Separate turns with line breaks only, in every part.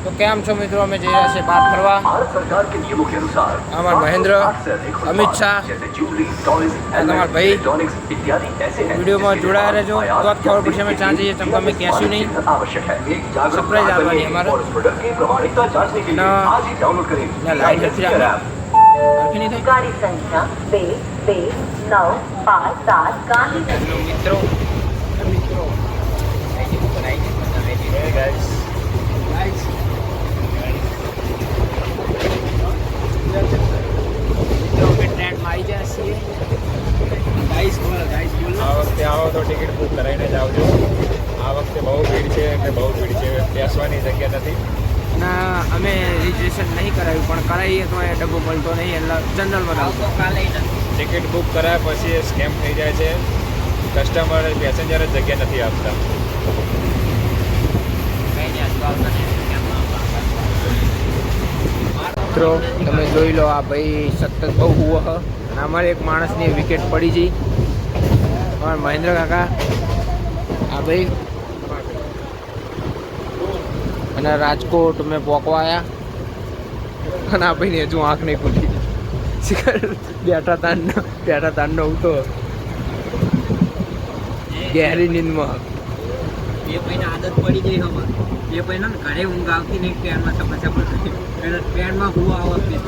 તો કેમ છો મિત્રો? અમે જઈ રહ્યા છીએ બહાર ફરવા. અમારા મહેન્દ્ર, અમિત શાહ અને તમારા ભાઈ વિડીયોમાં જોડાયા રહેજો તો જ ખબર પડશે અમે ક્યાં જઈએ. ચમ અમે કહેશું નહીં, સરપ્રાઈઝ આપવાની અમારે. લાઈટ નથી રાખી નહીં થઈ.
गाड़ी संख्या 22957 गांधी
મિત્રો
આ વખતે આવો તો ટિકિટ બુક કરાવીને જ આવજો. આ વખતે બહુ ભીડ છે એટલે બહુ ભીડ છે, બેસવાની જગ્યા નથી.
ના અમે રિઝર્વેશન નહીં કરાવ્યું, પણ કરાવીએ તો એ ડબ્બો મળતો નહીં એટલે જનરલમાં આવતો.
ટિકિટ બુક કરાયા પછી એ સ્કેમ થઈ જાય છે. કસ્ટમર પેસેન્જર જ જગ્યા નથી આપતા.
મિત્રો તમે જોઈ લો, આ ભાઈ સતત બહુ હુવો હ અને અમારે એક માણસની વિકેટ પડી ગઈ. અમારા મહેન્દ્ર કાકા આ ભાઈ અને રાજકોટ મેં પોકવા આવ્યા અને આ ભાઈને હજુ આંખ નહીં ખુલી. બેઠા તાંડનો ઉઠો ગહેરી નીંદમાં.
એ ભાઈને આદત પડી ગઈ હવે. એ ભાઈને ઘરે ઊંઘ આવતી નહીં, ટ્રેનમાં સમસ્યા પડતી એટલે ટ્રેનમાં હું આવતી.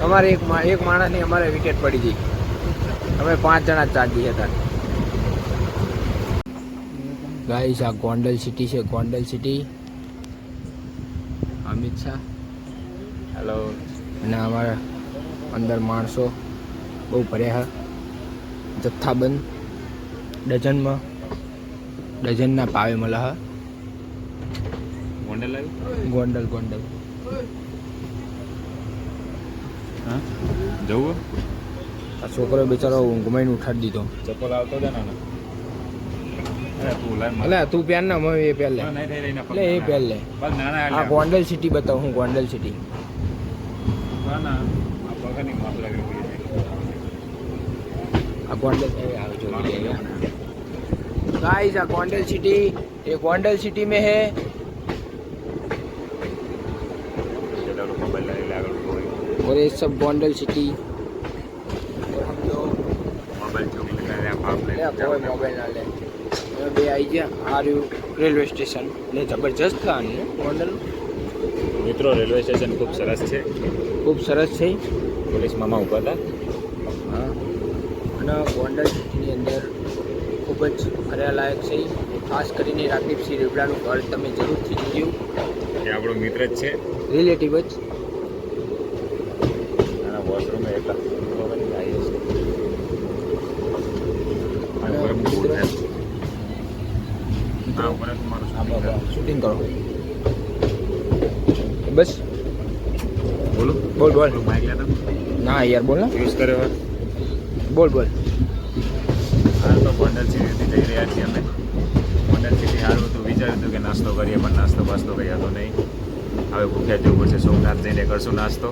અમારે એક માણસની અમારે વિકેટ પડી ગઈ. અમે 5 જણા ચાર્જી હતા. ગાઈસ આ ગોંડલ સિટી છે, ગોંડલ સિટી. અમિત શાહ
હેલો.
અને અમારા અંદર માણસો બહુ ભર્યા છે, જથ્થાબંધ ડઝનના ભાવે મળે છે.
ગોંડલ
ગોંડલ
હા જવું?
આ છોકરો બિચારો ઊંઘમાઈને ઉઠાડી દીધો.
ચપ્પલ આવતો જ ને. તું લાય
એટલે તું પહેર ને, અમે એ પહેર લે.
નહીં થઈ રહી
એટલે એ પહેર લે.
ના
આ ગોંડલ સિટી બતાવું હું, ગોંડલ સિટી.
ના આ પગારની માપ લાગી પડી
આ ગોંડલ गाइस आ गोंडल सिटी, ये गोंडल सिटी में है. और ये सब गोंडल सिटी. और हम लोग मोबाइल ना ले બે આવી ગયા. આ રહ્યું રેલવે સ્ટેશન ને જબરજસ્ત था ગોંડલ.
મિત્રો રેલવે સ્ટેશન ખૂબ સરસ છે.
ખૂબ સરસ છે.
પોલીસ મામા ઊભા હતા.
હા, અને ગોંડલ સિટીની અંદર ખૂબ જ ફરવાલાયક છે. ખાસ કરીને રાકીબસિંહ રેવડાનું ઘર તમે જરૂરથી જોજો.
એ આપણો મિત્ર જ છે,
રિલેટિવ જ.
આના વોશરૂમ એટલા
શૂટિંગ કરો બસ.
બોલો
બોલ
માઇક લેતા
ના યાર, બોલ ને.
યુઝ કર્યો.
બોલ
હાલ તો ગોંડલ સિટીથી જઈ રહ્યા છીએ અમે. ગોંડલ સિટી સારું હતું, વિચાર્યું હતું કે નાસ્તો કરીએ, પણ નાસ્તો કર્યા તો નહીં. હવે ભૂખ્યા જવું પડશે. સોમનાથ જઈને કરશું નાસ્તો.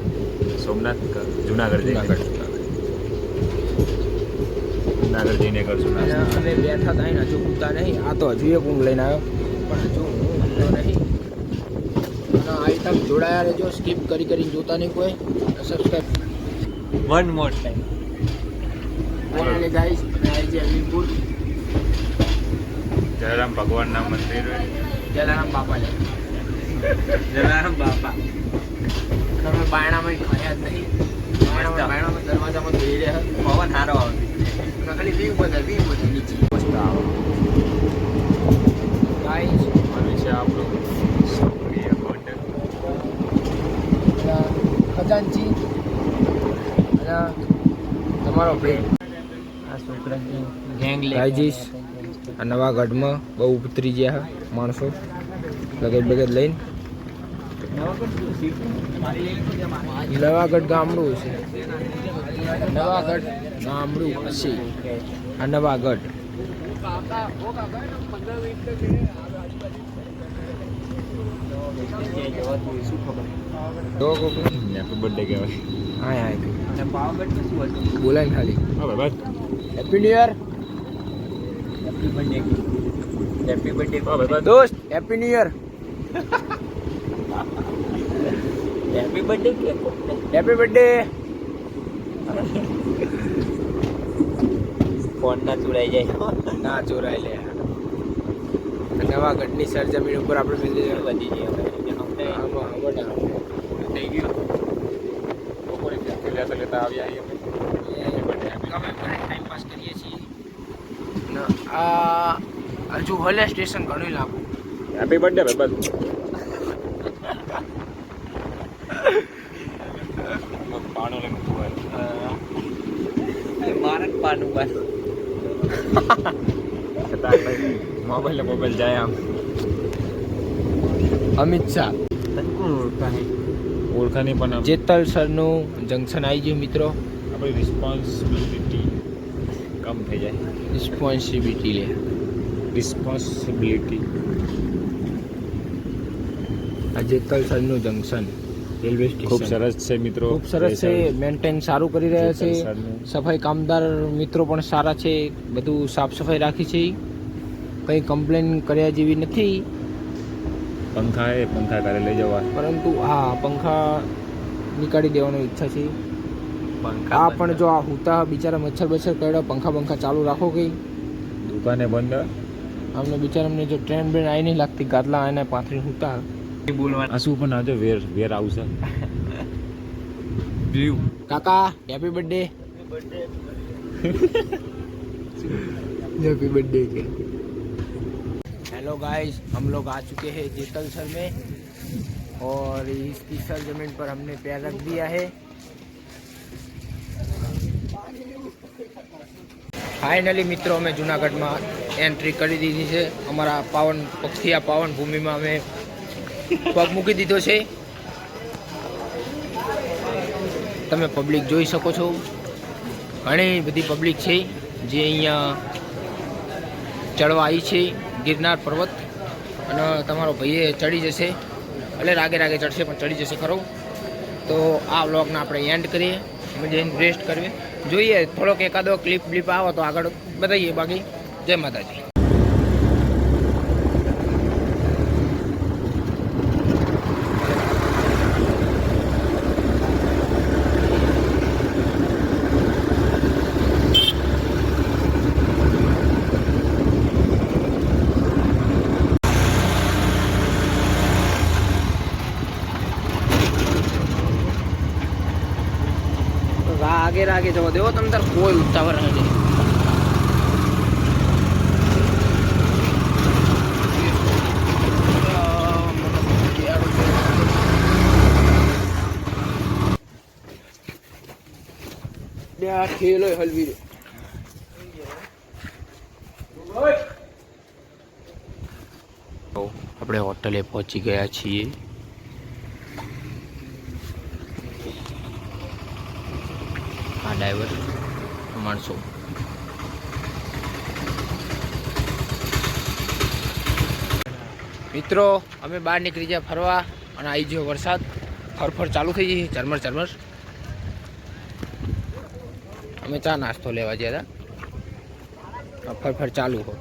સોમનાથ જુનાગઢ જઈને કરશું નાસ્તો.
અમે બેઠા હતા ને, હજુ ઊંઘતા નહીં. આ તો હજુ એક ઊંઘ લઈને આવ્યો, પણ હજુ ઊંઘતો નહીં. અને આ તક જોડાયા રહેજો, સ્કીપ કરીને જોતા નહીં કોઈ. Subscribe
one more time.
Finally guys અમે આવી છીએ અમીરપુર.
જલારામ ભગવાનના મંદિર.
જલારામ બાપા લે
જલારામ બાપા.
તમે બાયણામાં ખાયા જ નહીં. બાયણામાં દરવાજામાં જોઈ રહ્યા.
પવન સારો આવતી.
ખાલી વ્યૂ બધા નીચે મસ્ત આવે. ગાઈસ
આવ્યું છે આપણું સક્રિય ગોંડલ.
ખજાનચી અને તમારો ભાઈ આ છોકરાની ગેંગ ગાઈજીસ આ નવા ગઢમાં બહુ ઉતરી ગયા માણસો લગત લઈને. નવાગઢ ગામડું છે. નવાગઢ ગામડું હશે આ નવાગઢ.
હેપી બર્થડે કહેવાય.
હા
પાવાગઢ શું હતું?
બોલાય ને ખાલી
હા ભાઈ
happy new year.
Happy birthday.
હા ભાઈ
દોસ્ત happy new year.
Happy birthday cake
happy birthday.
Phone ના ચોરાઈ જાય
ના ચોરાય લે. નવા ગઢની સરજમીન ઉપર આપણે મિલી
વધી જાય
થઈ ગયું બપોરે ક્યાંથી લેતા લેતા આવ્યા અમે
ટાઈમ પાસ કરીએ છીએ. આ હજુ હલે સ્ટેશન ઘણું લાંબુ.
હેપી બર્થડે ભાઈ બસ પાણો લઈને મૂકવા
મારે પાનું બસ
મોબાઈલ જાય આમ
અમિત શાહ
ઓળખાની પણ આમ
જેતલ સરનું જંકશન આવી ગયું મિત્રો.
આપણી રિસ્પોન્સિબિલિટી કમ થઈ જાય
રિસ્પોન્સિબિલિટી લે.
રિસ્પોન્સિબિલિટી
આ જેતલ સરનું જંકશન રેલવે
ખૂબ
સ્ટેશન
સરસ છે મિત્રો.
ખૂબ સરસ છે. મેન્ટેન સારું કરી રહ્યા છે.
જેતલ સરનું.
સફાઈ કામદાર મિત્રો પણ સારા છે. બધું સાફ સફાઈ રાખી છે. કંઈ કમ્પ્લેન કર્યા જેવી નથી.
પંખા ઘરે લઈ જવા
પરંતુ હા પંખા નીકાળી દેવાની ઈચ્છા છે. આ પણ જો આ હુતા બિચારા મચ્છર બચ્છર કરડા પંખા ચાલુ રાખો કઈ
દુકાને બંધ
અમને બિચારાને જો ટ્રેન બ્રેન આવી નહીં લાગતી ગાદલા એને પાથરી હુતા.
આ શું પણ આજે વેર આવશે
काका हैप्पी बर्थडे हैप्पी बर्थडे के. हेलो गाइस, हम लोग आ चुके हैं जेतलसर में और इसकी सरजमीन पर हमने पैर रख दिया है. फाइनली मित्रों અમે જુનાગઢમાં એન્ટ્રી કરી દીધી છે. અમારા પાવન પક્ષી પાવન ભૂમિમાં અમે પગ મૂકી દીધો છે. તમે પબ્લિક જોઈ શકો છો. ઘણી બધી પબ્લિક છે જે અહીંયા ચડવા આવી છે ગિરનાર પર્વત. અને તમારો ભાઈએ ચડી જશે એટલે રાગે ચડશે પણ ચડી જશે ખરો. તો આ વ્લોગને આપણે એન્ડ કરીએ. અમે જઈને રેસ્ટ કરીએ. જોઈએ થોડોક એકાદો ક્લિપ આવે તો આગળ બતાવીએ. બાકી જય માતાજી. આગે જવા દેવો તમે તાર કોઈ ઉતાવળ નહીં. ઠેલો હલવી આપણે હોટલે પહોંચી ગયા છીએ. ડ્રાઈવર માણસો મિત્રો અમે બહાર નીકળી ગયા ફરવા અને આવી ગયો વરસાદ. ફરફર ચાલુ થઈ ગઈ ઝરમર. અમે ચા નાસ્તો લેવા ગયા હતા. ફરફર ચાલુ હો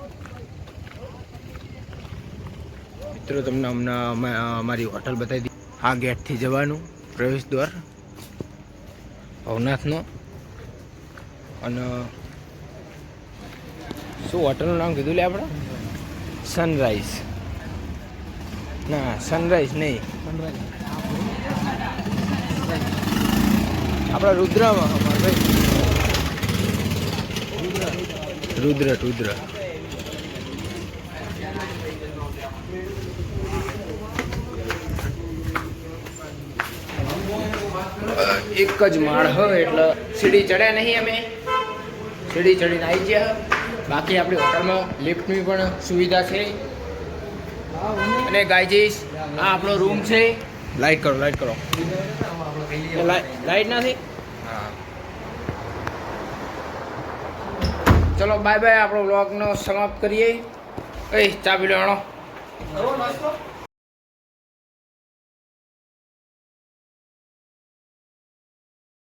મિત્રો. તમને હમણાં અમારી હોટલ બતાવી દી. આ ગેટથી જવાનું પ્રવેશ દ્વાર ભવનાથનો. અને શું હોટલનું નામ કીધું લે આપણે? સનરાઈઝ. ના સનરાઈઝ નહીં, આપણા રુદ્રમાં અમારે રુદ્ર એક જ માળ હોય એટલે સીડી ચડ્યા નહીં. અમે સીડી ચડીને આવી ગયા. બાકી આપણી હોટલમાં લિફ્ટની પણ સુવિધા છે. અને ગાયજીસ આ આપણો રૂમ છે. લાઈટ કરો લાઈટ નથી. હા ચલો બાય બાય. આપણો વ્લોગનો સમાપ્ત કરીએ. ચા પી લો.